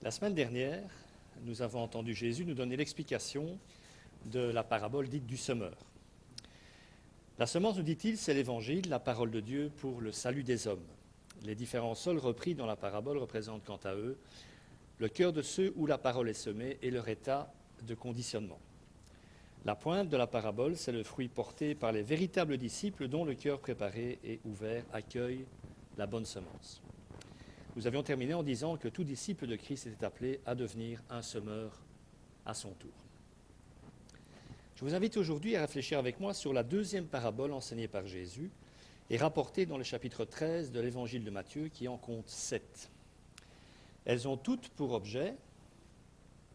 La semaine dernière, nous avons entendu Jésus nous donner l'explication de la parabole dite du semeur. La semence, nous dit-il, c'est l'évangile, la parole de Dieu pour le salut des hommes. Les différents sols repris dans la parabole représentent quant à eux le cœur de ceux où la parole est semée et leur état de conditionnement. La pointe de la parabole, c'est le fruit porté par les véritables disciples dont le cœur préparé et ouvert accueille la bonne semence. Nous avions terminé en disant que tout disciple de Christ était appelé à devenir un semeur à son tour. Je vous invite aujourd'hui à réfléchir avec moi sur la deuxième parabole enseignée par Jésus et rapportée dans le chapitre 13 de l'évangile de Matthieu qui en compte 7. Elles ont toutes pour objet,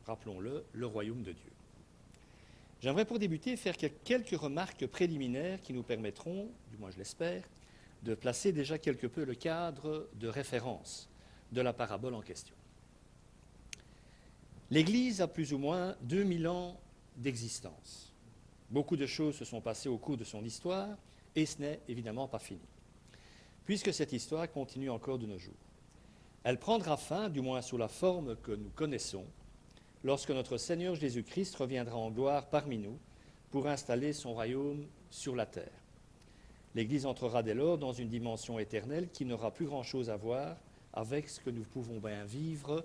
rappelons-le, le royaume de Dieu. J'aimerais pour débuter faire quelques remarques préliminaires qui nous permettront, du moins je l'espère, de placer déjà quelque peu le cadre de référence de la parabole en question. L'Église a plus ou moins 2000 ans d'existence. Beaucoup de choses se sont passées au cours de son histoire et ce n'est évidemment pas fini, puisque cette histoire continue encore de nos jours. Elle prendra fin, du moins sous la forme que nous connaissons, lorsque notre Seigneur Jésus-Christ reviendra en gloire parmi nous pour installer son royaume sur la terre. L'Église entrera dès lors dans une dimension éternelle qui n'aura plus grand-chose à voir avec ce que nous pouvons bien vivre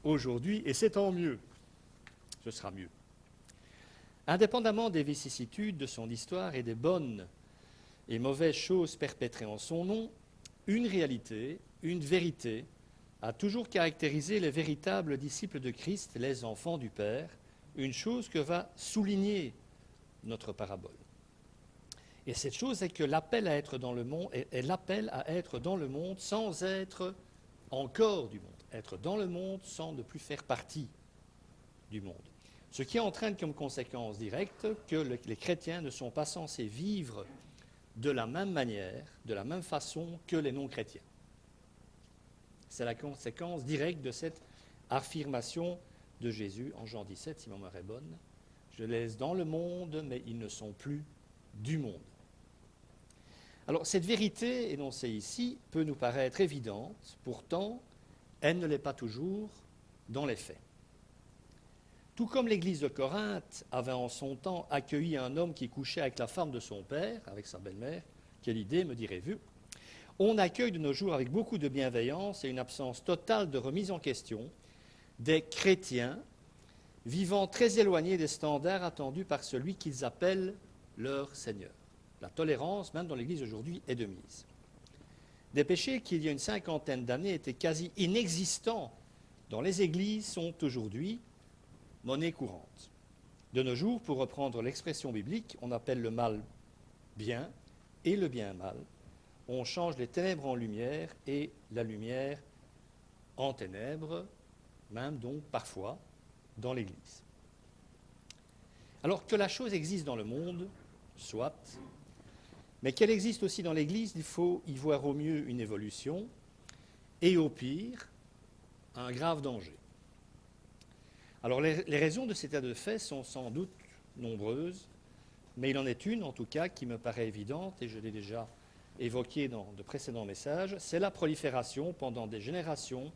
aujourd'hui, et c'est tant mieux. Ce sera mieux. Indépendamment des vicissitudes de son histoire et des bonnes et mauvaises choses perpétrées en son nom, une réalité, une vérité, a toujours caractérisé les véritables disciples de Christ, les enfants du Père, une chose que va souligner notre parabole. Et cette chose est que l'appel à être dans le monde est l'appel à être dans le monde sans être encore du monde, être dans le monde sans ne plus faire partie du monde. Ce qui entraîne comme conséquence directe que les chrétiens ne sont pas censés vivre de la même manière, de la même façon que les non-chrétiens. C'est la conséquence directe de cette affirmation de Jésus en Jean 17, si ma mémoire est bonne. Je les laisse dans le monde, mais ils ne sont plus du monde. Alors, cette vérité énoncée ici peut nous paraître évidente, pourtant, elle ne l'est pas toujours dans les faits. Tout comme l'Église de Corinthe avait en son temps accueilli un homme qui couchait avec la femme de son père, avec sa belle-mère, quelle idée, me direz-vous, on accueille de nos jours avec beaucoup de bienveillance et une absence totale de remise en question des chrétiens vivant très éloignés des standards attendus par celui qu'ils appellent leur Seigneur. La tolérance, même dans l'Église aujourd'hui, est de mise. Des péchés qui, il y a une cinquantaine d'années, étaient quasi inexistants dans les églises sont aujourd'hui monnaie courante. De nos jours, pour reprendre l'expression biblique, on appelle le mal bien et le bien mal. On change les ténèbres en lumière et la lumière en ténèbres, même donc parfois dans l'Église. Alors que la chose existe dans le monde, soit, mais qu'elle existe aussi dans l'Église, il faut y voir au mieux une évolution et au pire, un grave danger. Alors les raisons de cet état de fait sont sans doute nombreuses, mais il en est une en tout cas qui me paraît évidente et je l'ai déjà évoquée dans de précédents messages, c'est la prolifération pendant des générations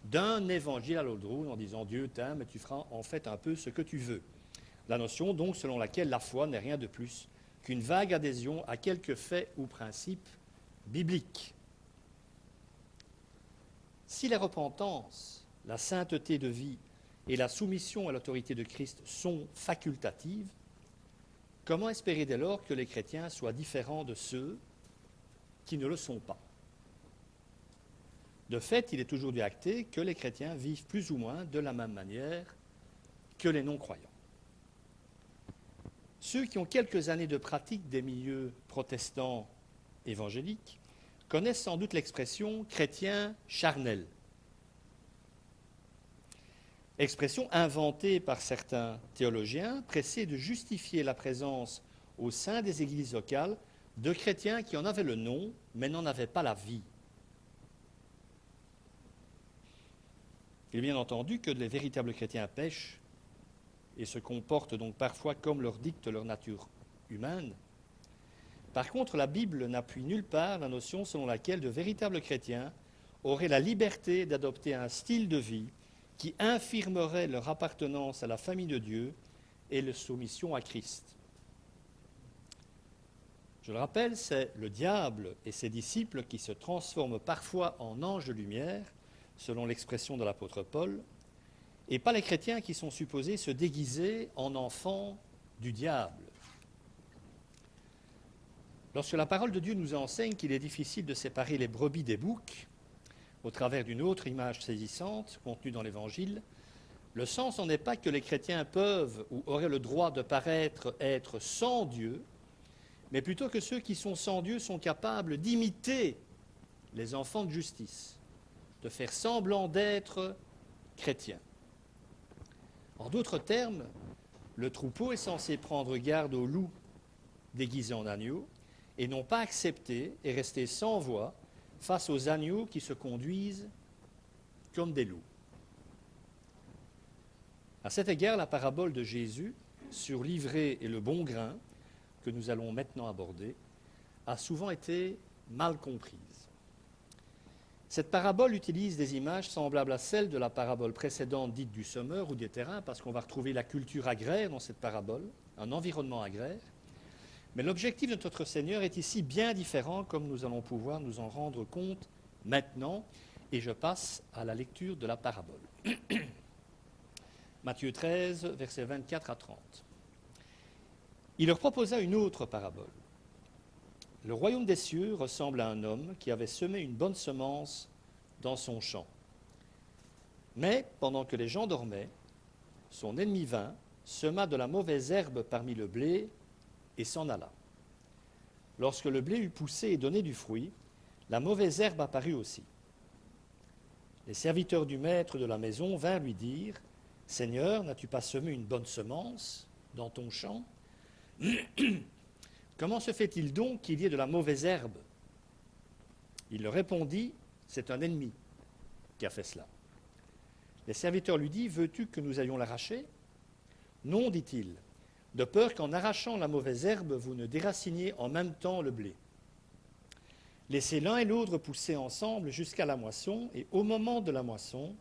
d'un évangile à l'autre en disant Dieu t'aime et tu feras en fait un peu ce que tu veux. La notion donc selon laquelle la foi n'est rien de plus qu'une vague adhésion à quelques faits ou principes bibliques. Si la repentance, la sainteté de vie et la soumission à l'autorité de Christ sont facultatives, comment espérer dès lors que les chrétiens soient différents de ceux qui ne le sont pas? De fait, il est aujourd'hui acté que les chrétiens vivent plus ou moins de la même manière que les non-croyants. Ceux qui ont quelques années de pratique des milieux protestants évangéliques connaissent sans doute l'expression « chrétien charnel ». Expression inventée par certains théologiens pressés de justifier la présence au sein des églises locales de chrétiens qui en avaient le nom, mais n'en avaient pas la vie. Il est bien entendu que les véritables chrétiens pêchent et se comportent donc parfois comme leur dicte leur nature humaine. Par contre, la Bible n'appuie nulle part la notion selon laquelle de véritables chrétiens auraient la liberté d'adopter un style de vie qui infirmerait leur appartenance à la famille de Dieu et leur soumission à Christ. Je le rappelle, c'est le diable et ses disciples qui se transforment parfois en anges de lumière, selon l'expression de l'apôtre Paul, et pas les chrétiens qui sont supposés se déguiser en enfants du diable. Lorsque la parole de Dieu nous enseigne qu'il est difficile de séparer les brebis des boucs, au travers d'une autre image saisissante contenue dans l'Évangile, le sens n'en est pas que les chrétiens peuvent ou auraient le droit de paraître être sans Dieu, mais plutôt que ceux qui sont sans Dieu sont capables d'imiter les enfants de justice, de faire semblant d'être chrétiens. En d'autres termes, le troupeau est censé prendre garde aux loups déguisés en agneaux et non pas accepter et rester sans voix face aux agneaux qui se conduisent comme des loups. À cet égard, la parabole de Jésus sur l'ivraie et le bon grain, que nous allons maintenant aborder, a souvent été mal comprise. Cette parabole utilise des images semblables à celles de la parabole précédente dite du semeur ou des terrains, parce qu'on va retrouver la culture agraire dans cette parabole, un environnement agraire. Mais l'objectif de notre Seigneur est ici bien différent, comme nous allons pouvoir nous en rendre compte maintenant, et je passe à la lecture de la parabole. Matthieu 13, versets 24 à 30. Il leur proposa une autre parabole. Le royaume des cieux ressemble à un homme qui avait semé une bonne semence dans son champ. Mais, pendant que les gens dormaient, son ennemi vint, sema de la mauvaise herbe parmi le blé et s'en alla. Lorsque le blé eut poussé et donné du fruit, la mauvaise herbe apparut aussi. Les serviteurs du maître de la maison vinrent lui dire « Seigneur, n'as-tu pas semé une bonne semence dans ton champ ? Comment se fait-il donc qu'il y ait de la mauvaise herbe ?» Il leur répondit « C'est un ennemi qui a fait cela. » Les serviteurs lui dirent « Veux-tu que nous allions l'arracher ?» « Non, dit-il, de peur qu'en arrachant la mauvaise herbe, vous ne déraciniez en même temps le blé. Laissez l'un et l'autre pousser ensemble jusqu'à la moisson, et au moment de la moisson,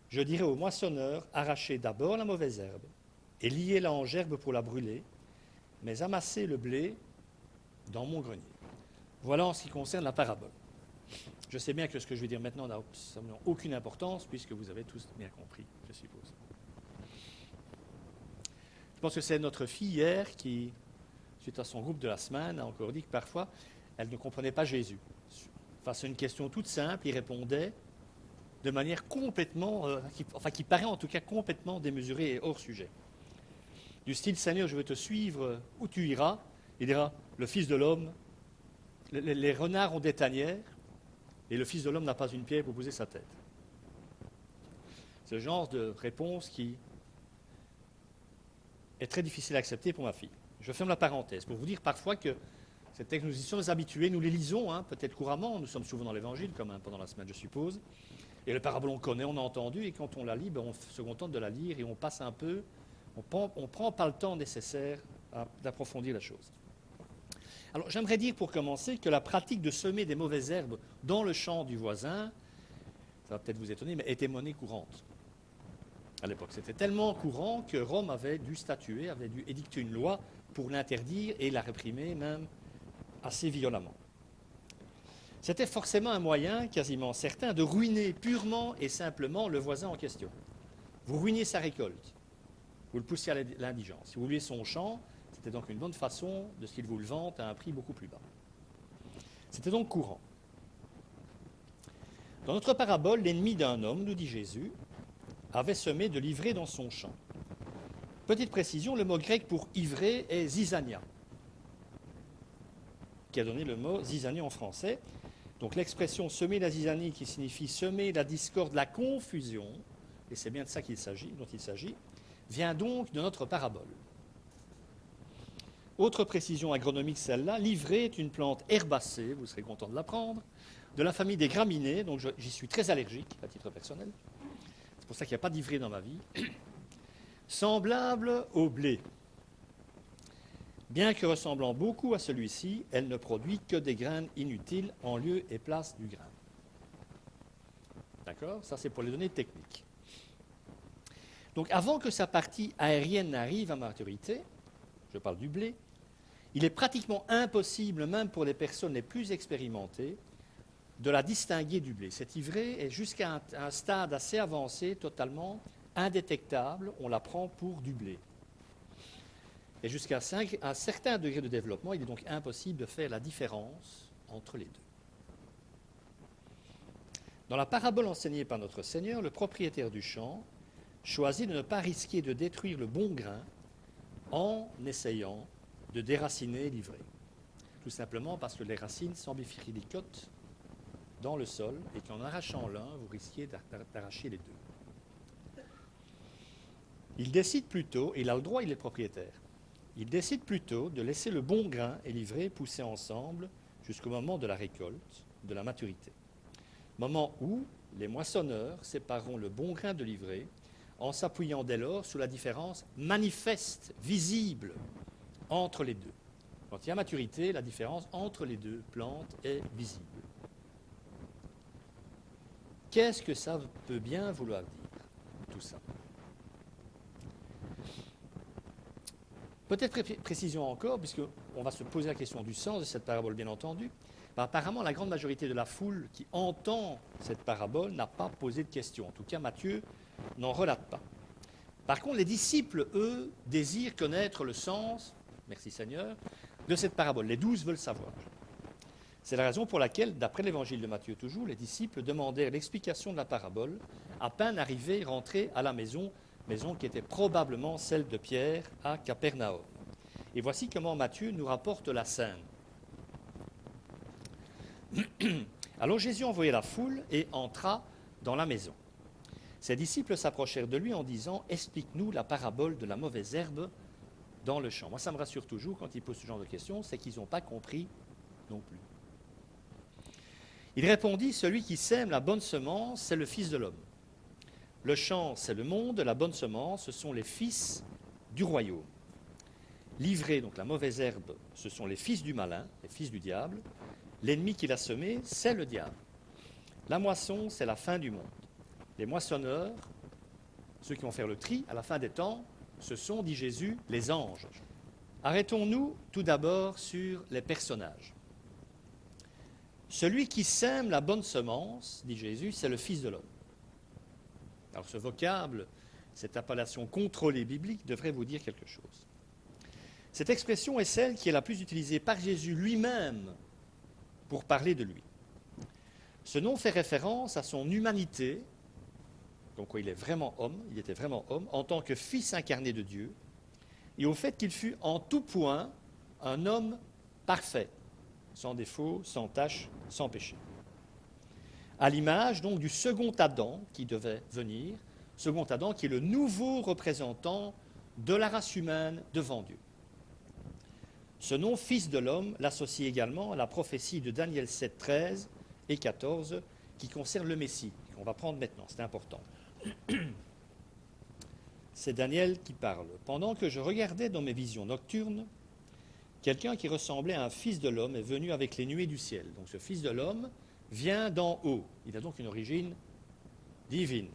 je dirai au moissonneur, arrachez d'abord la mauvaise herbe, et liez-la en gerbe pour la brûler, mais amassez le blé dans mon grenier. » Voilà en ce qui concerne la parabole. Je sais bien que ce que je vais dire maintenant n'a absolument aucune importance, puisque vous avez tous bien compris, je suppose. Je pense que c'est notre fille hier qui, suite à son groupe de la semaine, a encore dit que parfois, elle ne comprenait pas Jésus. Face à une question toute simple, il répondait de manière complètement, qui paraît en tout cas complètement démesurée et hors sujet. Du style, Seigneur, je veux te suivre où tu iras. Il dira, le Fils de l'homme, les renards ont des tanières, et le Fils de l'homme n'a pas une pierre pour poser sa tête. Ce genre de réponse qui est très difficile à accepter pour ma fille. Je ferme la parenthèse pour vous dire parfois que ces textes, nous y sommes habitués, nous les lisons, peut-être couramment, nous sommes souvent dans l'Évangile, comme pendant la semaine, je suppose. Et le parabole, on connaît, on a entendu, et quand on la lit, on se contente de la lire et on passe un peu, on ne prend pas le temps nécessaire d'approfondir la chose. Alors, j'aimerais dire pour commencer que la pratique de semer des mauvaises herbes dans le champ du voisin, ça va peut-être vous étonner, mais était monnaie courante. À l'époque, c'était tellement courant que Rome avait dû statuer, avait dû édicter une loi pour l'interdire et la réprimer même assez violemment. C'était forcément un moyen, quasiment certain, de ruiner purement et simplement le voisin en question. Vous ruiniez sa récolte, vous le poussiez à l'indigence. Si vous vouliez son champ, c'était donc une bonne façon de ce qu'il vous le vende à un prix beaucoup plus bas. C'était donc courant. Dans notre parabole, l'ennemi d'un homme, nous dit Jésus, avait semé de l'ivraie dans son champ. Petite précision, le mot grec pour ivraie est zizania, qui a donné le mot zizanie en français. Donc l'expression semer la zizanie, qui signifie semer la discorde, la confusion, et c'est bien de ça dont il s'agit, vient donc de notre parabole. Autre précision agronomique, celle-là, l'ivraie est une plante herbacée, vous serez content de l'apprendre, de la famille des graminées, donc j'y suis très allergique à titre personnel. C'est pour ça qu'il n'y a pas d'ivraie dans ma vie. Semblable au blé. Bien que ressemblant beaucoup à celui-ci, elle ne produit que des graines inutiles en lieu et place du grain. D'accord ? Ça, c'est pour les données techniques. Donc avant que sa partie aérienne n'arrive à maturité, je parle du blé, il est pratiquement impossible, même pour les personnes les plus expérimentées, de la distinguer du blé. Cette ivrée est jusqu'à un stade assez avancé, totalement indétectable, on la prend pour du blé. Et jusqu'à un certain degré de développement, il est donc impossible de faire la différence entre les deux. Dans la parabole enseignée par notre Seigneur, le propriétaire du champ choisit de ne pas risquer de détruire le bon grain en essayant de déraciner l'ivraie. Tout simplement parce que les racines semblent filicotes dans le sol et qu'en arrachant l'un, vous risquiez d'arracher les deux. Il décide plutôt, et il a le droit, il est propriétaire, il décide plutôt de laisser le bon grain et l'ivraie pousser ensemble jusqu'au moment de la récolte, de la maturité. Moment où les moissonneurs sépareront le bon grain de l'ivraie en s'appuyant dès lors sur la différence manifeste, visible, entre les deux. Quand il y a maturité, la différence entre les deux plantes est visible. Qu'est-ce que ça peut bien vouloir dire, tout ça? Peut-être précision encore, puisqu'on va se poser la question du sens de cette parabole, bien entendu. Apparemment, la grande majorité de la foule qui entend cette parabole n'a pas posé de question. En tout cas, Matthieu n'en relate pas. Par contre, les disciples, eux, désirent connaître le sens, merci Seigneur, de cette parabole. Les 12 veulent savoir. C'est la raison pour laquelle, d'après l'évangile de Matthieu toujours, les disciples demandèrent l'explication de la parabole à peine arrivés, rentrés à la maison qui était probablement celle de Pierre à Capernaum. Et voici comment Matthieu nous rapporte la scène. Alors Jésus envoya la foule et entra dans la maison. Ses disciples s'approchèrent de lui en disant « Explique-nous la parabole de la mauvaise herbe dans le champ ». Moi, ça me rassure toujours quand ils posent ce genre de questions, c'est qu'ils n'ont pas compris non plus. Il répondit « Celui qui sème la bonne semence, c'est le Fils de l'homme. Le champ, c'est le monde, la bonne semence, ce sont les fils du royaume. L'ivraie, donc la mauvaise herbe, ce sont les fils du malin, les fils du diable. L'ennemi qui l'a semé, c'est le diable. La moisson, c'est la fin du monde. Les moissonneurs, ceux qui vont faire le tri à la fin des temps, ce sont, dit Jésus, les anges. Arrêtons-nous tout d'abord sur les personnages. Celui qui sème la bonne semence, dit Jésus, c'est le Fils de l'homme. Alors ce vocable, cette appellation contrôlée biblique devrait vous dire quelque chose. Cette expression est celle qui est la plus utilisée par Jésus lui-même pour parler de lui. Ce nom fait référence à son humanité, donc il est vraiment homme, il était vraiment homme, en tant que fils incarné de Dieu, et au fait qu'il fut en tout point un homme parfait, sans défaut, sans tache, sans péché. À l'image donc du second Adam qui devait venir, second Adam qui est le nouveau représentant de la race humaine devant Dieu. Ce nom, Fils de l'homme, l'associe également à la prophétie de Daniel 7, 13 et 14 qui concerne le Messie, qu'on va prendre maintenant, c'est important. C'est Daniel qui parle. « Pendant que je regardais dans mes visions nocturnes, quelqu'un qui ressemblait à un Fils de l'homme est venu avec les nuées du ciel. » Donc ce Fils de l'homme vient d'en haut. Il a donc une origine divine.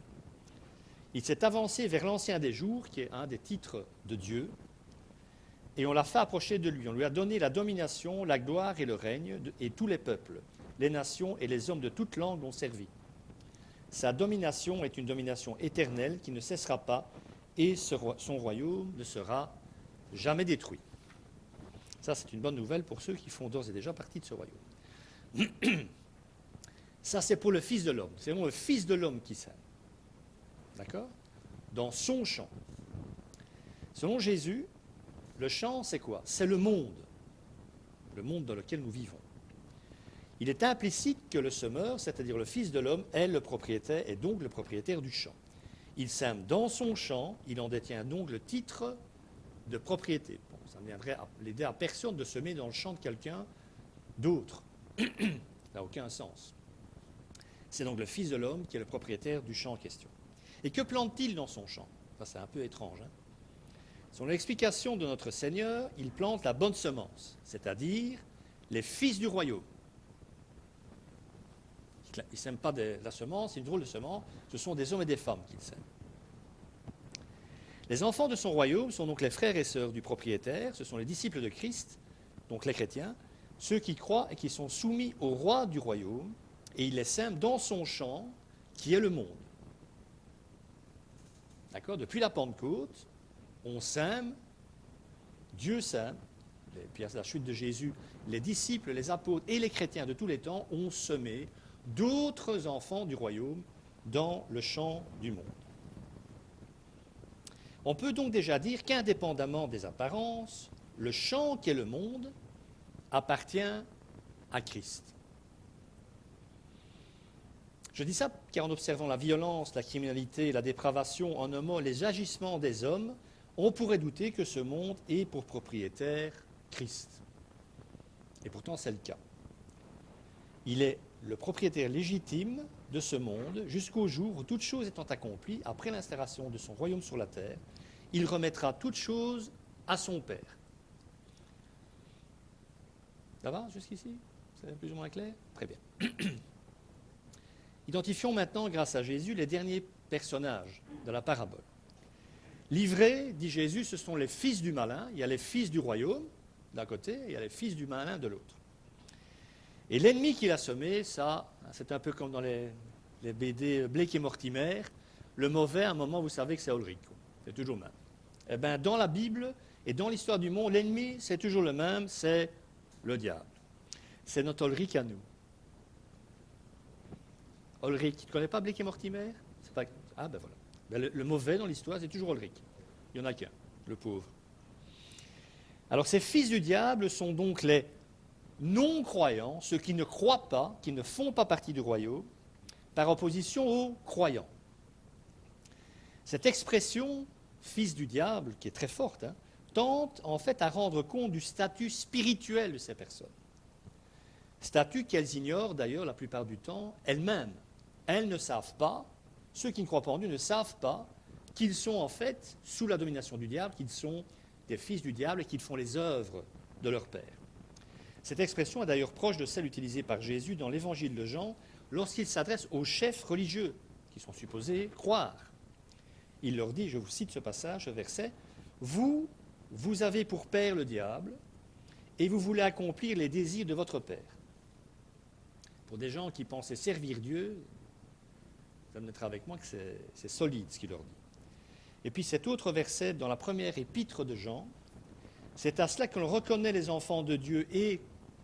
Il s'est avancé vers l'Ancien des Jours, qui est un des titres de Dieu, et on l'a fait approcher de lui. On lui a donné la domination, la gloire et le règne, et tous les peuples, les nations et les hommes de toute langue l'ont servi. Sa domination est une domination éternelle qui ne cessera pas, et son royaume ne sera jamais détruit. Ça, c'est une bonne nouvelle pour ceux qui font d'ores et déjà partie de ce royaume. Ça, c'est pour le Fils de l'homme. C'est vraiment le Fils de l'homme qui sème. D'accord? Dans son champ. Selon Jésus, le champ, c'est quoi? C'est le monde dans lequel nous vivons. Il est implicite que le semeur, c'est-à-dire le Fils de l'homme, est le propriétaire, et donc le propriétaire du champ. Il sème dans son champ, il en détient donc le titre de propriété. Bon, ça ne viendrait l'aider à personne de semer dans le champ de quelqu'un d'autre. Ça n'a aucun sens. C'est donc le Fils de l'homme qui est le propriétaire du champ en question. Et que plante-t-il dans son champ? Ça, c'est un peu étrange. Selon l'explication de notre Seigneur, il plante la bonne semence, c'est-à-dire les fils du royaume. Il ne sème pas la semence, c'est une drôle de semence, ce sont des hommes et des femmes qu'il sème. Les enfants de son royaume sont donc les frères et sœurs du propriétaire, ce sont les disciples de Christ, donc les chrétiens, ceux qui croient et qui sont soumis au roi du royaume, et il les sème dans son champ, qui est le monde. D'accord? Depuis la Pentecôte, on sème, Dieu sème, et puis à la chute de Jésus, les disciples, les apôtres et les chrétiens de tous les temps ont semé d'autres enfants du royaume dans le champ du monde. On peut donc déjà dire qu'indépendamment des apparences, le champ qu'est le monde appartient à Christ. Je dis ça car en observant la violence, la criminalité, la dépravation, en un mot les agissements des hommes, on pourrait douter que ce monde ait pour propriétaire Christ. Et pourtant c'est le cas. Il est le propriétaire légitime de ce monde jusqu'au jour où toute chose étant accomplie, après l'installation de son royaume sur la terre, il remettra toute chose à son Père. Ça va jusqu'ici? C'est plus ou moins clair? Très bien. Identifions maintenant, grâce à Jésus, les derniers personnages de la parabole. Livrés, dit Jésus, ce sont les fils du malin. Il y a les fils du royaume d'un côté, et il y a les fils du malin de l'autre. Et l'ennemi qu'il a semé, ça, c'est un peu comme dans les BD Blake et Mortimer. Le mauvais, à un moment, vous savez que c'est Ulrich. C'est toujours le même. Eh bien, dans la Bible et dans l'histoire du monde, l'ennemi, c'est toujours le même, c'est le diable. C'est notre Ulrich à nous. Ulrich, tu ne connais pas Blake et Mortimer? Pas... Ah ben voilà. Ben, le mauvais dans l'histoire, c'est toujours Ulrich. Il n'y en a qu'un, le pauvre. Alors ces fils du diable sont donc les non-croyants, ceux qui ne croient pas, qui ne font pas partie du royaume, par opposition aux croyants. Cette expression « fils du diable », qui est très forte, tente en fait à rendre compte du statut spirituel de ces personnes. Statut qu'elles ignorent d'ailleurs la plupart du temps elles-mêmes. Elles ne savent pas, ceux qui ne croient pas en Dieu ne savent pas qu'ils sont en fait sous la domination du diable, qu'ils sont des fils du diable et qu'ils font les œuvres de leur père. Cette expression est d'ailleurs proche de celle utilisée par Jésus dans l'évangile de Jean lorsqu'il s'adresse aux chefs religieux qui sont supposés croire. Il leur dit, je vous cite ce passage, ce verset, « Vous avez pour père le diable et vous voulez accomplir les désirs de votre père. » Pour des gens qui pensaient servir Dieu, vous admettrez avec moi que c'est solide ce qu'il leur dit. Et puis cet autre verset dans la première épître de Jean, c'est à cela que l'on reconnaît les enfants de Dieu et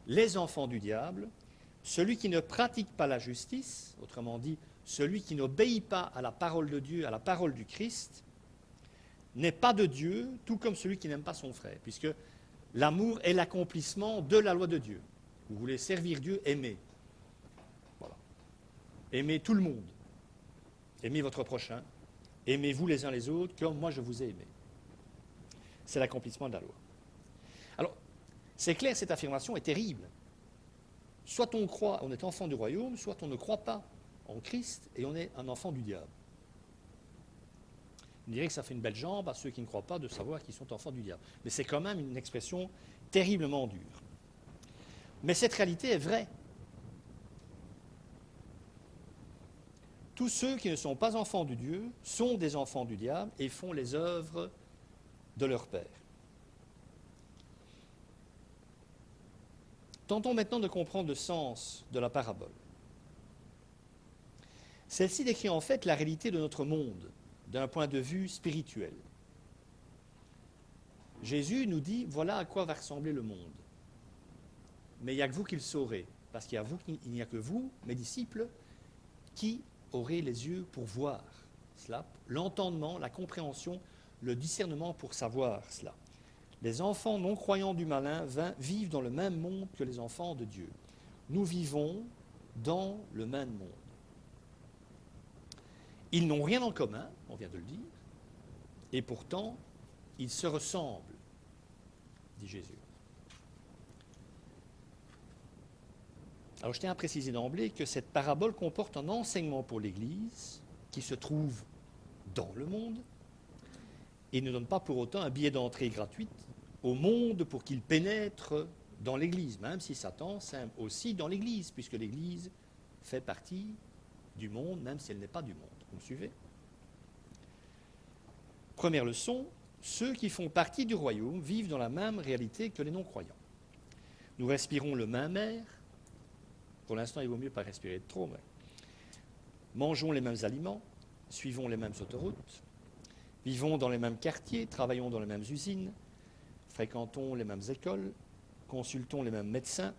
les enfants du diable, celui qui ne pratique pas la justice, autrement dit, celui qui n'obéit pas à la parole de Dieu, à la parole du Christ, n'est pas de Dieu, tout comme celui qui n'aime pas son frère, puisque l'amour est l'accomplissement de la loi de Dieu. Vous voulez servir Dieu, aimez. Voilà. Aimez tout le monde. Aimez votre prochain. Aimez-vous les uns les autres comme moi je vous ai aimé. C'est l'accomplissement de la loi. Alors, c'est clair, cette affirmation est terrible. Soit on croit, on est enfant du royaume, soit on ne croit pas en Christ et on est un enfant du diable. On dirait que ça fait une belle jambe à ceux qui ne croient pas de savoir qu'ils sont enfants du diable. Mais c'est quand même une expression terriblement dure. Mais cette réalité est vraie. Tous ceux qui ne sont pas enfants de Dieu sont des enfants du diable et font les œuvres de leur père. Tentons maintenant de comprendre le sens de la parabole. Celle-ci décrit en fait la réalité de notre monde d'un point de vue spirituel. Jésus nous dit, voilà à quoi va ressembler le monde. Mais il n'y a que vous qui le saurez, parce qu'il n'y a que vous, mes disciples, qui aurez les yeux pour voir cela, l'entendement, la compréhension, le discernement pour savoir cela. Les enfants non croyants du malin vivent dans le même monde que les enfants de Dieu. Nous vivons dans le même monde. Ils n'ont rien en commun, on vient de le dire, et pourtant, ils se ressemblent, dit Jésus. Alors je tiens à préciser d'emblée que cette parabole comporte un enseignement pour l'Église qui se trouve dans le monde et ne donne pas pour autant un billet d'entrée gratuite au monde pour qu'il pénètre dans l'Église, même si Satan sème aussi dans l'Église, puisque l'Église fait partie du monde, même si elle n'est pas du monde. Vous me suivez? Première leçon, ceux qui font partie du royaume vivent dans la même réalité que les non-croyants. Nous respirons le même air. Pour l'instant, il vaut mieux pas respirer de trop, mais mangeons les mêmes aliments, suivons les mêmes autoroutes, vivons dans les mêmes quartiers, travaillons dans les mêmes usines, fréquentons les mêmes écoles, consultons les mêmes médecins,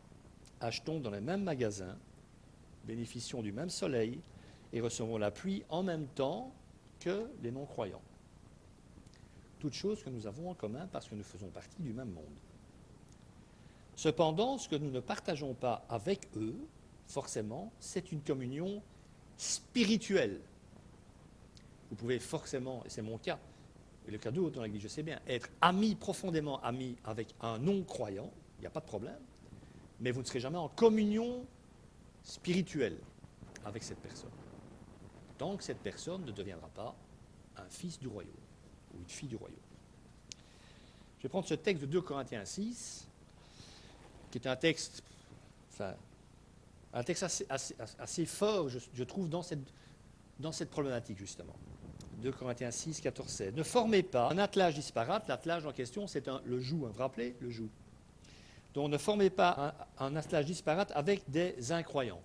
achetons dans les mêmes magasins, bénéficions du même soleil et recevons la pluie en même temps que les non-croyants. Toutes choses que nous avons en commun parce que nous faisons partie du même monde. Cependant, ce que nous ne partageons pas avec eux, forcément, c'est une communion spirituelle. Vous pouvez forcément, et c'est mon cas, et le cas d'autres dans l'Église, je sais bien, être ami, profondément ami avec un non-croyant, il n'y a pas de problème, mais vous ne serez jamais en communion spirituelle avec cette personne. Tant que cette personne ne deviendra pas un fils du royaume, ou une fille du royaume. Je vais prendre ce texte de 2 Corinthiens 6, qui est un texte, assez fort, je trouve, dans cette problématique, justement. 2 Corinthiens 6, 14, 16. Ne formez pas un attelage disparate. L'attelage en question, c'est le joug. Vous vous rappelez, le joug. Donc, ne formez pas un attelage disparate avec des incroyants.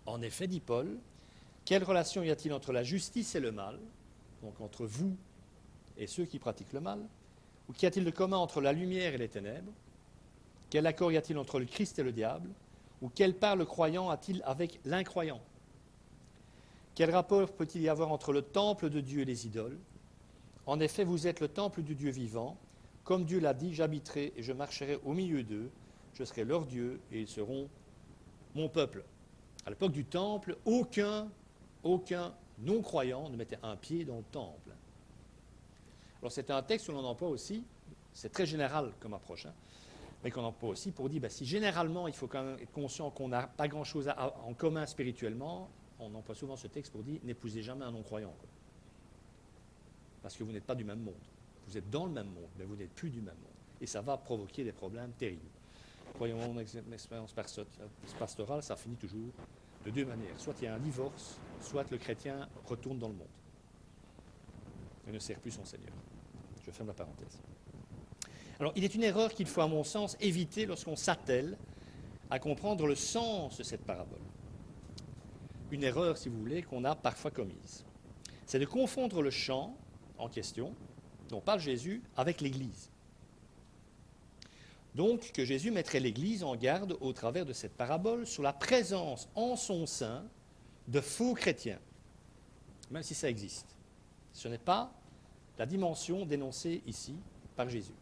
En effet, dit Paul, quelle relation y a-t-il entre la justice et le mal, donc entre vous et ceux qui pratiquent le mal? Ou qu'y a-t-il de commun entre la lumière et les ténèbres? Quel accord y a-t-il entre le Christ et le diable? Ou quelle part le croyant a-t-il avec l'incroyant? Quel rapport peut-il y avoir entre le temple de Dieu et les idoles? En effet, vous êtes le temple du Dieu vivant. Comme Dieu l'a dit, j'habiterai et je marcherai au milieu d'eux. Je serai leur Dieu et ils seront mon peuple. À l'époque du temple, aucun non-croyant ne mettait un pied dans le temple. Alors c'est un texte que l'on emploie aussi, c'est très général comme approche, mais qu'on emploie aussi pour dire, si généralement il faut quand même être conscient qu'on n'a pas grand-chose en commun spirituellement, on emploie souvent ce texte pour dire, n'épousez jamais un non-croyant. Parce que vous n'êtes pas du même monde. Vous êtes dans le même monde, mais vous n'êtes plus du même monde. Et ça va provoquer des problèmes terribles. Croyez-moi, mon expérience pastorale, ça finit toujours de deux manières. Soit il y a un divorce, soit le chrétien retourne dans le monde et ne sert plus son Seigneur. Je ferme la parenthèse. Alors, il est une erreur qu'il faut, à mon sens, éviter lorsqu'on s'attelle à comprendre le sens de cette parabole. Une erreur, si vous voulez, qu'on a parfois commise. C'est de confondre le chant en question, dont parle Jésus, avec l'Église. Donc, que Jésus mettrait l'Église en garde au travers de cette parabole sur la présence en son sein de faux chrétiens, même si ça existe. Ce n'est pas la dimension dénoncée ici par Jésus.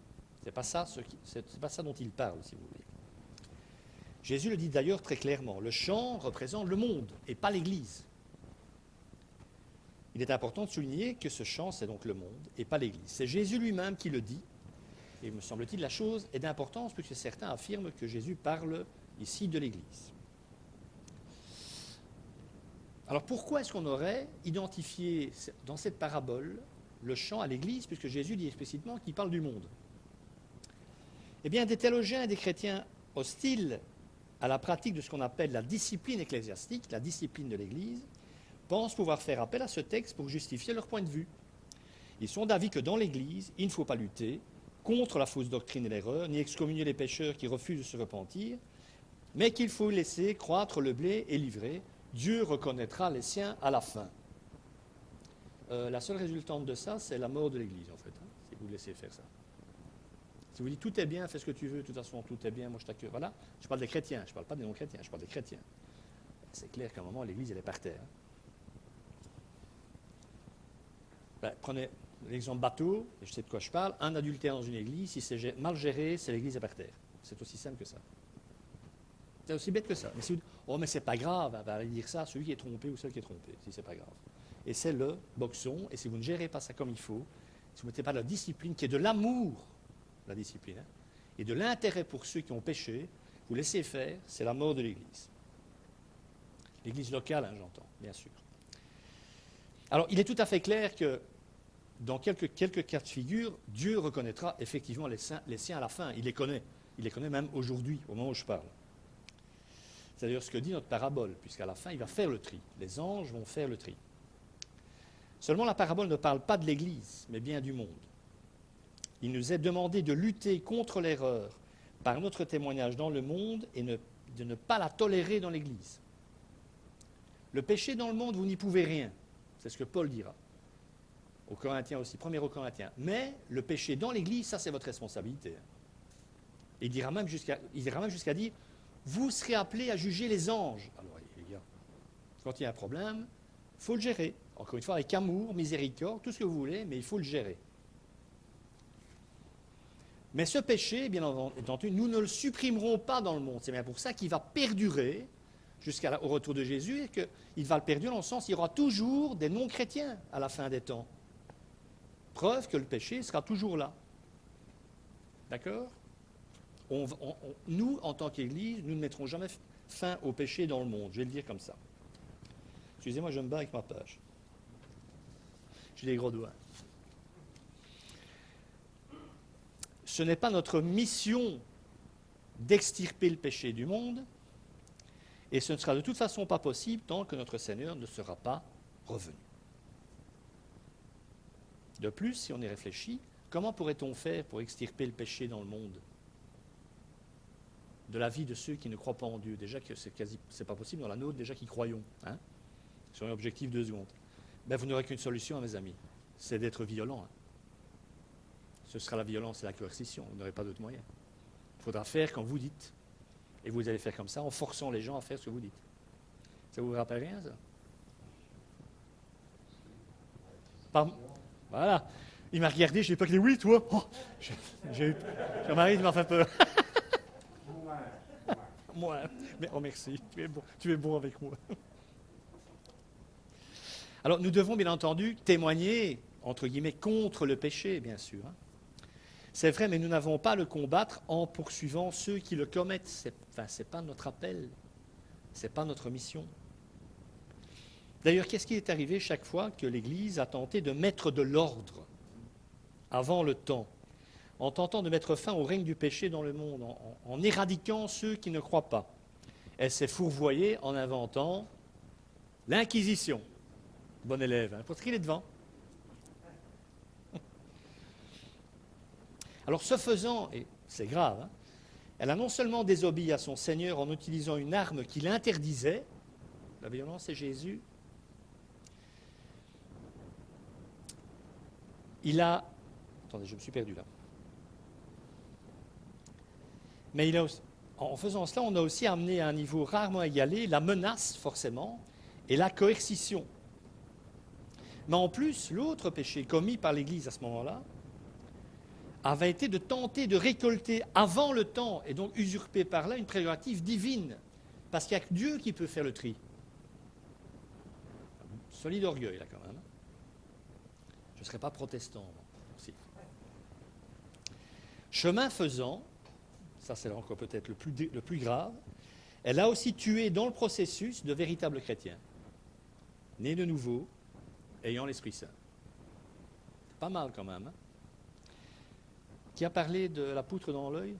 Ce n'est pas ça dont il parle, si vous voulez. Jésus le dit d'ailleurs très clairement, le chant représente le monde et pas l'Église. Il est important de souligner que ce chant, c'est donc le monde et pas l'Église. C'est Jésus lui-même qui le dit. Et me semble-t-il, la chose est d'importance puisque certains affirment que Jésus parle ici de l'Église. Alors pourquoi est-ce qu'on aurait identifié dans cette parabole le chant à l'Église puisque Jésus dit explicitement qu'il parle du monde? Eh bien, des théologiens et des chrétiens hostiles à la pratique de ce qu'on appelle la discipline ecclésiastique, la discipline de l'Église, pensent pouvoir faire appel à ce texte pour justifier leur point de vue. Ils sont d'avis que dans l'Église, il ne faut pas lutter contre la fausse doctrine et l'erreur, ni excommunier les pécheurs qui refusent de se repentir, mais qu'il faut laisser croître le blé et livrer. Dieu reconnaîtra les siens à la fin. La seule résultante de ça, c'est la mort de l'Église, en fait, si vous laissez faire ça. Si vous dites tout est bien, fais ce que tu veux, de toute façon tout est bien, moi je t'accueille. Voilà, je parle des chrétiens, je ne parle pas des non-chrétiens, je parle des chrétiens. C'est clair qu'à un moment, l'Église, elle est par terre. Prenez l'exemple bateau, et je sais de quoi je parle, un adultère dans une église, si c'est mal géré, c'est l'église est par terre. C'est aussi simple que ça. C'est aussi bête que ça. Mais si vous dites, oh mais c'est pas grave, elle va aller dire ça à celui qui est trompé ou celle qui est trompée, si c'est pas grave. Et c'est le boxon, et si vous ne gérez pas ça comme il faut, si vous ne mettez pas de la discipline, qui est de l'amour, la discipline, et de l'intérêt pour ceux qui ont péché, vous laissez faire, c'est la mort de l'église. L'église locale, j'entends, bien sûr. Alors, il est tout à fait clair que dans quelques cas de figure, Dieu reconnaîtra effectivement les siens à la fin. Il les connaît même aujourd'hui, au moment où je parle. C'est d'ailleurs ce que dit notre parabole, puisqu'à la fin, il va faire le tri. Les anges vont faire le tri. Seulement, la parabole ne parle pas de l'Église, mais bien du monde. Il nous est demandé de lutter contre l'erreur par notre témoignage dans le monde et de ne pas la tolérer dans l'Église. Le péché dans le monde, vous n'y pouvez rien. C'est ce que Paul dira. Aux Corinthiens aussi, 1er aux Corinthiens. Mais le péché dans l'Église, ça c'est votre responsabilité. Il dira même jusqu'à dire, vous serez appelés à juger les anges. Alors les gars, quand il y a un problème, il faut le gérer. Encore une fois, avec amour, miséricorde, tout ce que vous voulez, mais il faut le gérer. Mais ce péché, bien entendu, nous ne le supprimerons pas dans le monde. C'est bien pour ça qu'il va perdurer jusqu'au retour de Jésus et qu'il va le perdurer dans le sens qu'il y aura toujours des non-chrétiens à la fin des temps. Preuve que le péché sera toujours là. D'accord ? Nous, en tant qu'Église, nous ne mettrons jamais fin au péché dans le monde. Je vais le dire comme ça. Excusez-moi, je me bats avec ma page. J'ai des gros doigts. Ce n'est pas notre mission d'extirper le péché du monde, et ce ne sera de toute façon pas possible tant que notre Seigneur ne sera pas revenu. De plus, si on y réfléchit, comment pourrait-on faire pour extirper le péché dans le monde ? De la vie de ceux qui ne croient pas en Dieu. Déjà que c'est pas possible dans la nôtre, déjà qui croyons. Hein ? Sur un objectif 2 secondes. Ben, vous n'aurez qu'une solution, mes amis, c'est d'être violent. Hein. Ce sera la violence et la coercition, vous n'aurez pas d'autre moyen. Il faudra faire comme vous dites. Et vous allez faire comme ça en forçant les gens à faire ce que vous dites. Ça vous rappelle rien, ça ? Pardon ? Voilà. Il m'a regardé, je n'ai pas dit oui, toi. Oh, Jean-Marie, tu m'as fait peur. Moi. Mais, oh, merci. Tu es bon avec moi. Alors, nous devons bien entendu témoigner, entre guillemets, contre le péché, bien sûr. Hein. C'est vrai, mais nous n'avons pas à le combattre en poursuivant ceux qui le commettent. Ce n'est pas notre appel. Ce n'est pas notre mission. D'ailleurs, qu'est-ce qui est arrivé chaque fois que l'Église a tenté de mettre de l'ordre avant le temps, en tentant de mettre fin au règne du péché dans le monde, en éradiquant ceux qui ne croient pas? Elle s'est fourvoyée en inventant l'Inquisition. Bon élève, hein, pour trier devant. Alors, ce faisant, et c'est grave, hein, elle a non seulement désobéi à son Seigneur en utilisant une arme qui l'interdisait, la violence c'est Jésus, il a... Attendez, je me suis perdu là. Mais en faisant cela, on a aussi amené à un niveau rarement égalé la menace, forcément, et la coercition. Mais en plus, l'autre péché commis par l'Église à ce moment-là avait été de tenter de récolter avant le temps, et donc usurper par là une prérogative divine, parce qu'il n'y a que Dieu qui peut faire le tri. Solide orgueil, là, quand même. Je ne serais pas protestant, aussi. Chemin faisant, ça c'est encore peut-être le plus grave, elle a aussi tué dans le processus de véritables chrétiens, nés de nouveau, ayant l'Esprit Saint. Pas mal quand même. Hein? Qui a parlé de la poutre dans l'œil?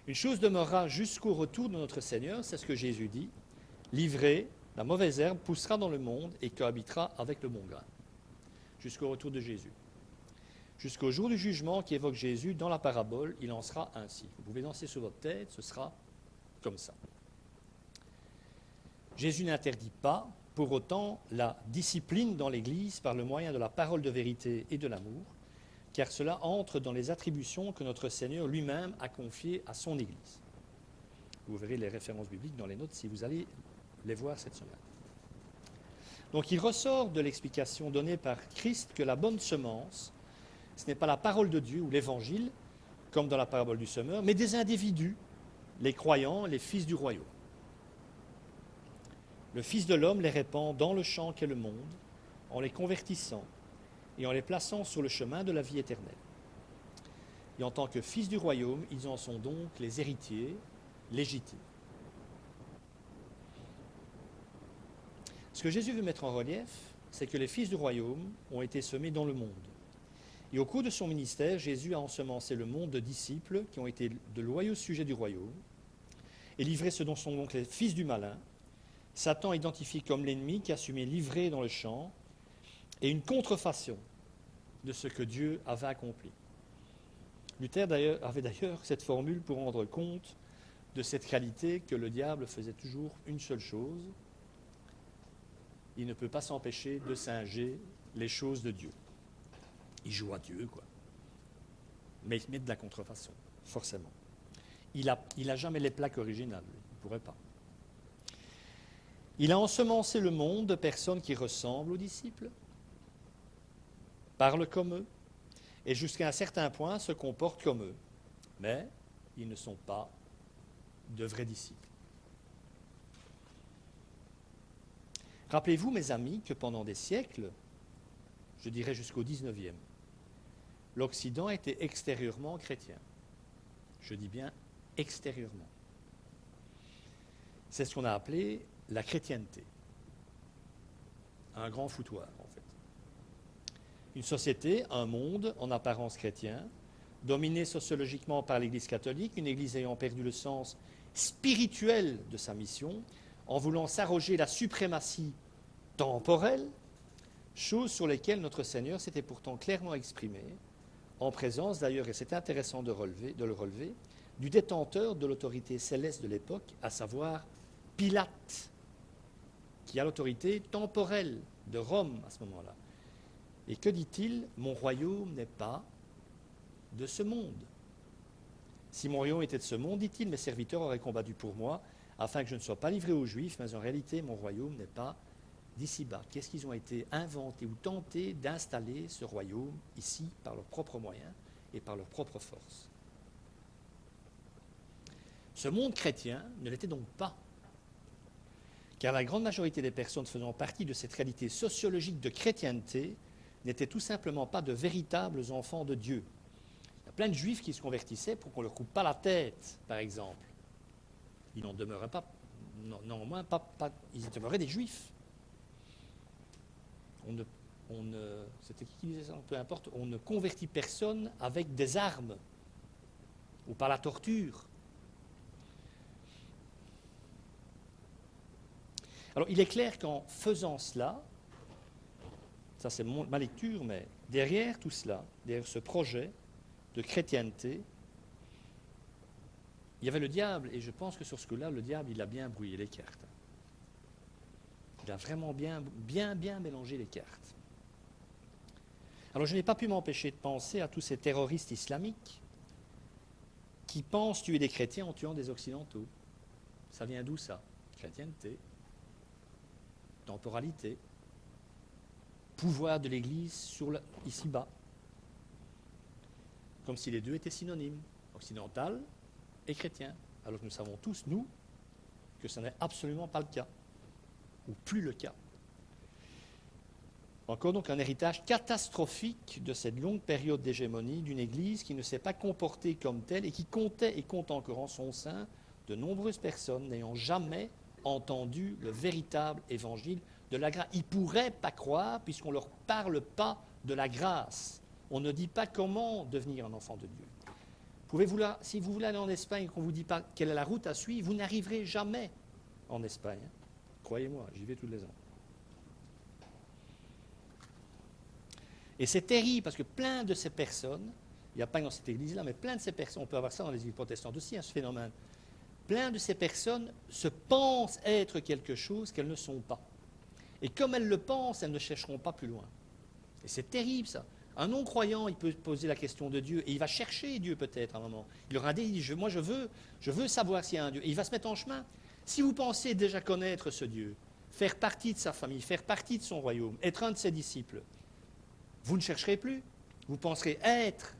Une chose demeurera jusqu'au retour de notre Seigneur, c'est ce que Jésus dit. L'ivrée, la mauvaise herbe poussera dans le monde et cohabitera avec le bon grain. Jusqu'au retour de Jésus. Jusqu'au jour du jugement qui évoque Jésus dans la parabole, il en sera ainsi. Vous pouvez danser sur votre tête, ce sera comme ça. Jésus n'interdit pas, pour autant, la discipline dans l'Église par le moyen de la parole de vérité et de l'amour, car cela entre dans les attributions que notre Seigneur lui-même a confiées à son Église. Vous verrez les références bibliques dans les notes si vous allez les voir cette semaine. Donc il ressort de l'explication donnée par Christ que la bonne semence, ce n'est pas la parole de Dieu ou l'Évangile, comme dans la parabole du semeur, mais des individus, les croyants, les fils du royaume. Le Fils de l'homme les répand dans le champ qu'est le monde, en les convertissant et en les plaçant sur le chemin de la vie éternelle. Et en tant que fils du royaume, ils en sont donc les héritiers légitimes. Ce que Jésus veut mettre en relief, c'est que les fils du royaume ont été semés dans le monde. Et au cours de son ministère, Jésus a ensemencé le monde de disciples qui ont été de loyaux sujets du royaume et livré ce dont sont donc les fils du malin, Satan identifié comme l'ennemi qui assumait livré dans le champ et une contrefaçon de ce que Dieu avait accompli. Luther avait d'ailleurs cette formule pour rendre compte de cette qualité que le diable faisait toujours une seule chose: il ne peut pas s'empêcher de singer les choses de Dieu. Il joue à Dieu, quoi. Mais il met de la contrefaçon, forcément. Il a jamais les plaques originales, lui. Il ne pourrait pas. Il a ensemencé le monde de personnes qui ressemblent aux disciples, parlent comme eux, et jusqu'à un certain point se comportent comme eux. Mais ils ne sont pas de vrais disciples. Rappelez-vous, mes amis, que pendant des siècles, je dirais jusqu'au XIXe, l'Occident était extérieurement chrétien. Je dis bien extérieurement. C'est ce qu'on a appelé la chrétienté. Un grand foutoir, en fait. Une société, un monde en apparence chrétien, dominé sociologiquement par l'Église catholique, une Église ayant perdu le sens spirituel de sa mission, en voulant s'arroger la suprématie temporelle, chose sur lesquelles notre Seigneur s'était pourtant clairement exprimé, en présence d'ailleurs, et c'est intéressant de le relever, du détenteur de l'autorité céleste de l'époque, à savoir Pilate, qui a l'autorité temporelle de Rome à ce moment-là. Et que dit-il? Mon royaume n'est pas de ce monde. Si mon royaume était de ce monde, dit-il, mes serviteurs auraient combattu pour moi, afin que je ne sois pas livré aux Juifs, mais en réalité, mon royaume n'est pas d'ici-bas. Qu'est-ce qu'ils ont été inventés ou tentés d'installer ce royaume ici par leurs propres moyens et par leurs propres forces? Ce monde chrétien ne l'était donc pas, car la grande majorité des personnes faisant partie de cette réalité sociologique de chrétienté n'étaient tout simplement pas de véritables enfants de Dieu. Il y a plein de Juifs qui se convertissaient pour qu'on ne leur coupe pas la tête, par exemple. Ils n'en demeuraient pas, néanmoins, ils demeuraient des Juifs. C'était qui disait ça? Peu importe, on ne convertit personne avec des armes ou par la torture. Alors, il est clair qu'en faisant cela, ça c'est ma lecture, mais derrière tout cela, derrière ce projet de chrétienté, il y avait le diable, et je pense que sur ce coup-là, le diable, il a bien brouillé les cartes. Il a vraiment bien mélangé les cartes. Alors, je n'ai pas pu m'empêcher de penser à tous ces terroristes islamiques qui pensent tuer des chrétiens en tuant des occidentaux. Ça vient d'où ça? Chrétienté, temporalité, pouvoir de l'Église ici-bas. Comme si les deux étaient synonymes, occidental et chrétien. Alors que nous savons tous, nous, que ce n'est absolument pas le cas, ou plus le cas. Encore donc un héritage catastrophique de cette longue période d'hégémonie d'une Église qui ne s'est pas comportée comme telle et qui comptait et compte encore en son sein de nombreuses personnes n'ayant jamais entendu le véritable évangile de la grâce. Ils ne pourraient pas croire puisqu'on ne leur parle pas de la grâce. On ne dit pas comment devenir un enfant de Dieu. Si vous voulez aller en Espagne et qu'on ne vous dit pas quelle est la route à suivre, vous n'arriverez jamais en Espagne. Croyez-moi, j'y vais tous les ans. Et c'est terrible parce que plein de ces personnes, il n'y a pas dans cette église-là, mais plein de ces personnes, on peut avoir ça dans les églises protestantes aussi, ce phénomène, plein de ces personnes se pensent être quelque chose qu'elles ne sont pas. Et comme elles le pensent, elles ne chercheront pas plus loin. Et c'est terrible ça. Un non-croyant, il peut poser la question de Dieu et il va chercher Dieu peut-être à un moment. Il aura dit, moi je veux savoir s'il y a un Dieu. Et il va se mettre en chemin. Si vous pensez déjà connaître ce Dieu, faire partie de sa famille, faire partie de son royaume, être un de ses disciples, vous ne chercherez plus. Vous penserez être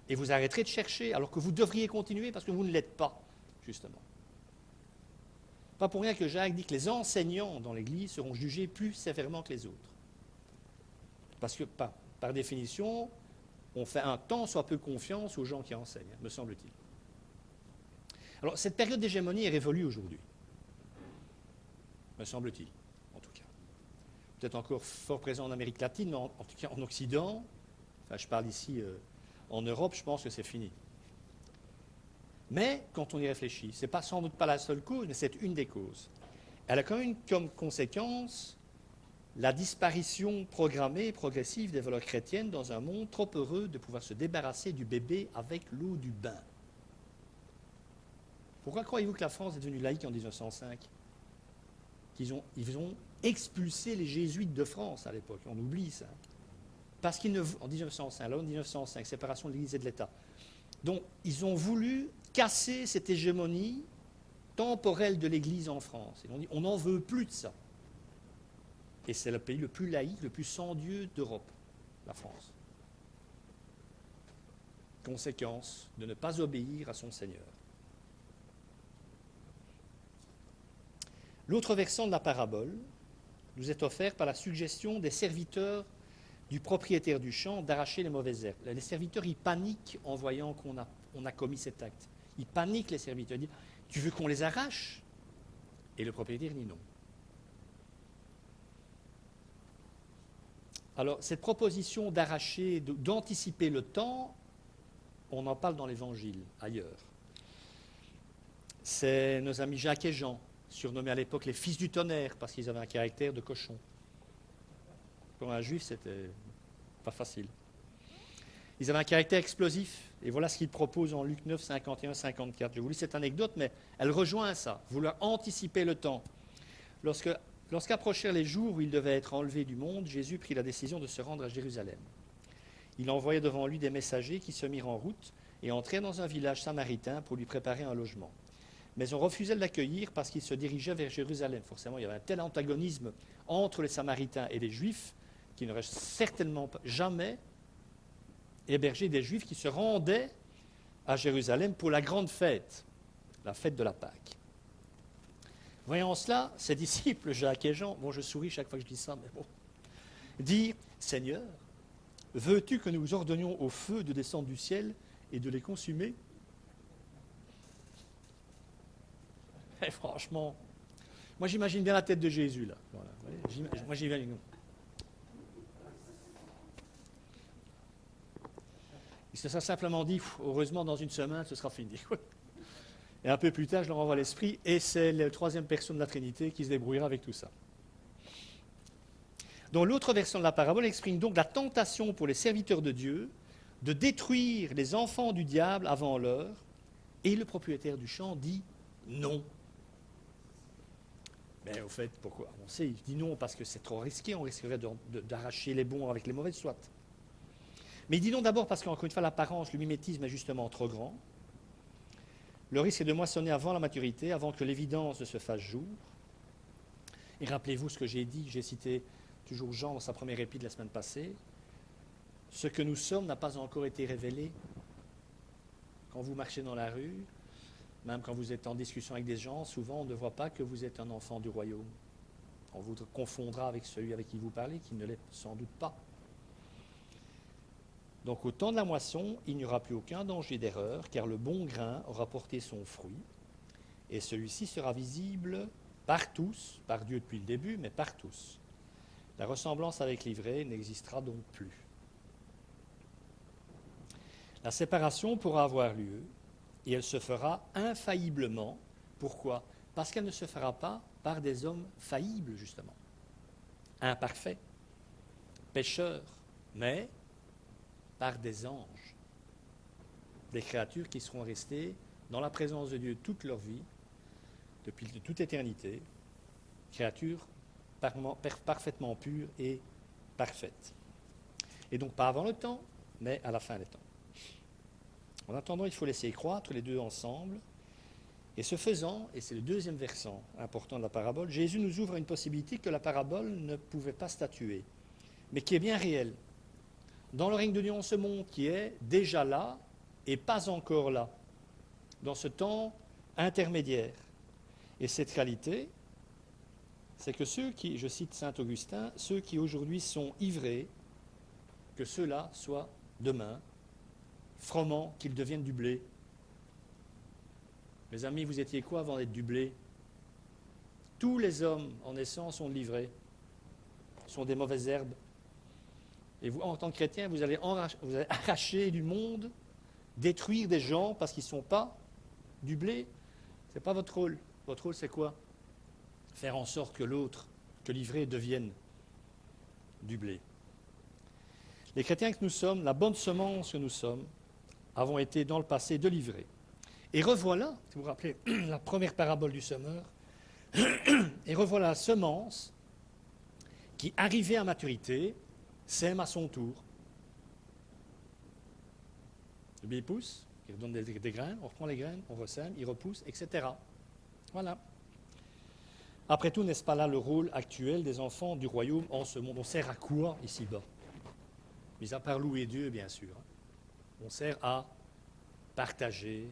et vous arrêterez de chercher alors que vous devriez continuer parce que vous ne l'êtes pas, justement. Pas pour rien que Jacques dit que les enseignants dans l'Église seront jugés plus sévèrement que les autres. Parce que, par définition, on fait un tant soit peu confiance aux gens qui enseignent, me semble-t-il. Alors, cette période d'hégémonie est révolue aujourd'hui, me semble-t-il, en tout cas. Peut-être encore fort présent en Amérique latine, mais en tout cas en Occident, enfin je parle ici en Europe, je pense que c'est fini. Mais, quand on y réfléchit, ce n'est sans doute pas la seule cause, mais c'est une des causes. elle a quand même comme conséquence la disparition programmée et progressive des valeurs chrétiennes dans un monde trop heureux de pouvoir se débarrasser du bébé avec l'eau du bain. Pourquoi croyez-vous que la France est devenue laïque en 1905 ? Ils ont expulsé les jésuites de France à l'époque, on oublie ça. Parce en 1905, séparation de l'Église et de l'État. Donc, ils ont voulu casser cette hégémonie temporelle de l'Église en France. Ils ont dit, on n'en veut plus de ça. Et c'est le pays le plus laïque, le plus sans Dieu d'Europe, la France. Conséquence de ne pas obéir à son Seigneur. L'autre versant de la parabole nous est offert par la suggestion des serviteurs du propriétaire du champ d'arracher les mauvaises herbes. Les serviteurs, ils paniquent en voyant qu'on a commis cet acte. Ils paniquent, les serviteurs. Ils disent, tu veux qu'on les arrache ? Et le propriétaire dit non. Alors, cette proposition d'arracher, d'anticiper le temps, on en parle dans l'Évangile, ailleurs. C'est nos amis Jacques et Jean, surnommés à l'époque les fils du tonnerre, parce qu'ils avaient un caractère de cochon. Pour un juif, c'était pas facile. Ils avaient un caractère explosif, et voilà ce qu'ils proposent en Luc 9, 51, 54. Je vous lis cette anecdote, mais elle rejoint ça, vouloir anticiper le temps. Lorsqu'approchèrent les jours où il devait être enlevé du monde, Jésus prit la décision de se rendre à Jérusalem. Il envoya devant lui des messagers qui se mirent en route et entrèrent dans un village samaritain pour lui préparer un logement. Mais on refusait de l'accueillir parce qu'il se dirigeait vers Jérusalem. Forcément, il y avait un tel antagonisme entre les Samaritains et les Juifs qui n'auraient certainement jamais hébergé des Juifs qui se rendaient à Jérusalem pour la grande fête, la fête de la Pâque. Voyant cela, ses disciples, Jacques et Jean, bon, je souris chaque fois que je dis ça, mais bon, dirent, Seigneur, veux-tu que nous ordonnions au feu de descendre du ciel et de les consumer ? Et franchement, moi j'imagine bien la tête de Jésus là. Voilà, moi j'imagine. Il se sera simplement dit, heureusement dans une semaine ce sera fini. Et un peu plus tard, je leur envoie l'Esprit, et c'est la troisième personne de la Trinité qui se débrouillera avec tout ça. Donc l'autre version de la parabole exprime donc la tentation pour les serviteurs de Dieu de détruire les enfants du diable avant l'heure, et le propriétaire du champ dit non. Mais au fait, pourquoi ? On sait, il dit non parce que c'est trop risqué, on risquerait d'arracher les bons avec les mauvais, soit. Mais il dit non d'abord parce qu'encore une fois, l'apparence, le mimétisme est justement trop grand. Le risque est de moissonner avant la maturité, avant que l'évidence ne se fasse jour. Et rappelez-vous ce que j'ai dit, j'ai cité toujours Jean dans sa première épître de la semaine passée. Ce que nous sommes n'a pas encore été révélé. Quand vous marchez dans la rue, même quand vous êtes en discussion avec des gens, souvent on ne voit pas que vous êtes un enfant du royaume. On vous confondra avec celui avec qui vous parlez, qui ne l'est sans doute pas. Donc au temps de la moisson, il n'y aura plus aucun danger d'erreur, car le bon grain aura porté son fruit, et celui-ci sera visible par tous, par Dieu depuis le début, mais par tous. La ressemblance avec l'ivraie n'existera donc plus. La séparation pourra avoir lieu, et elle se fera infailliblement. Pourquoi ? Parce qu'elle ne se fera pas par des hommes faillibles, justement, imparfaits, pécheurs, mais par des anges, des créatures qui seront restées dans la présence de Dieu toute leur vie, depuis toute éternité, créatures parfaitement pures et parfaites. Et donc pas avant le temps, mais à la fin des temps. En attendant, il faut laisser croître les deux ensemble, et ce faisant, et c'est le deuxième versant important de la parabole, Jésus nous ouvre une possibilité que la parabole ne pouvait pas statuer, mais qui est bien réelle. Dans le règne de Dieu en ce monde qui est déjà là et pas encore là, dans ce temps intermédiaire. Et cette réalité, c'est que ceux qui, je cite saint Augustin, ceux qui aujourd'hui sont ivrés, que ceux-là soient demain froment, qu'ils deviennent du blé. Mes amis, vous étiez quoi avant d'être du blé ? Tous les hommes en naissance sont livrés, sont des mauvaises herbes. Et vous, en tant que chrétien, vous allez arracher du monde, détruire des gens parce qu'ils ne sont pas du blé. Ce n'est pas votre rôle. Votre rôle, c'est quoi ? faire en sorte que l'autre, que l'ivraie devienne du blé. Les chrétiens que nous sommes, la bonne semence que nous sommes, avons été dans le passé de l'ivraie. Et revoilà, si vous vous rappelez la première parabole du semeur, et revoilà la semence qui, arrivée à maturité, sème à son tour. Le blé pousse, il redonne des graines, on reprend les graines, on ressème, il repousse, etc. Voilà. Après tout, n'est-ce pas là le rôle actuel des enfants du royaume en ce monde? On sert à quoi ici-bas? Mis à part louer Dieu, bien sûr. On sert à partager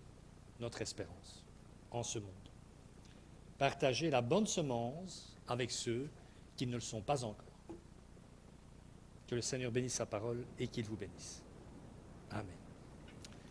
notre espérance en ce monde. Partager la bonne semence avec ceux qui ne le sont pas encore. Que le Seigneur bénisse sa parole et qu'il vous bénisse. Amen.